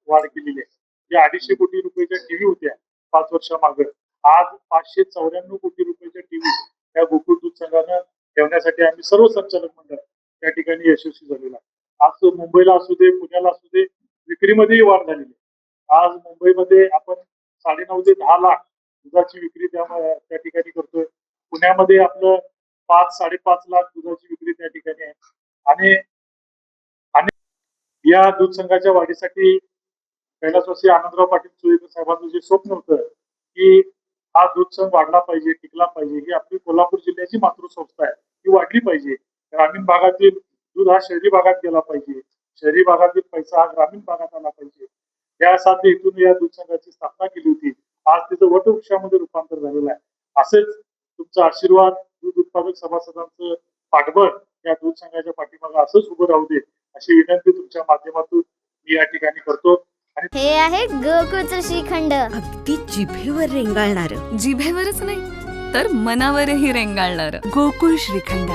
वाढ केलेली आहे. जे 250 कोटी रुपयाच्या टीव्ही होत्या 5 वर्षामागे, आज 594 कोटी रुपयाच्या टीव्ही त्या गोकुळ दूध संघानं ठेवण्यासाठी आम्ही सर्व संचालक मंडळ त्या ठिकाणी यशस्वी झालेलं आहे. आज मुंबईला असू दे, पुण्याला असू दे, विक्रीमध्येही वाढ झालेली आहे. आज मुंबईमध्ये आपण 9.5 ते 10 लाख दुधाची विक्री त्या ठिकाणी करतोय. पुण्यामध्ये आपलं 5-5.5 लाख दुधाची विक्री त्या ठिकाणी आहे. आणि या दूध संघाच्या वाढीसाठी कैलासवासी आनंदराव पाटील सुळेकर साहेबांचं जे स्वप्न होतं की हा दूध संघ वाढला पाहिजे, टिकला पाहिजे, ही आपली कोल्हापूर जिल्ह्याची मातृसंस्था आहे, ती वाढली पाहिजे. ग्रामीण भागातील दूध हा शहरी भागात गेला पाहिजे, शहरी भागातील पैसा हा ग्रामीण भागात आला पाहिजे. या साध्य हेतून या दूध संघाची स्थापना केली होती. आज तिचं वटवृक्षामध्ये रूपांतर झालेलं आहे. असेच तुमचा आशीर्वाद दूध उत्पादक सभासदांचं पाठबळ या दूध संघाच्या पाठीमागे असंच उभं राहू दे अशी विनंती तुमच्या माध्यमातून मी या ठिकाणी करतो. हे आहे गोकुळचं श्रीखंड, अगदी जिभेवर रेंगाळणार. जिभेवरच नाही तर मनावरही रेंगाळणार गोकुळ श्रीखंड,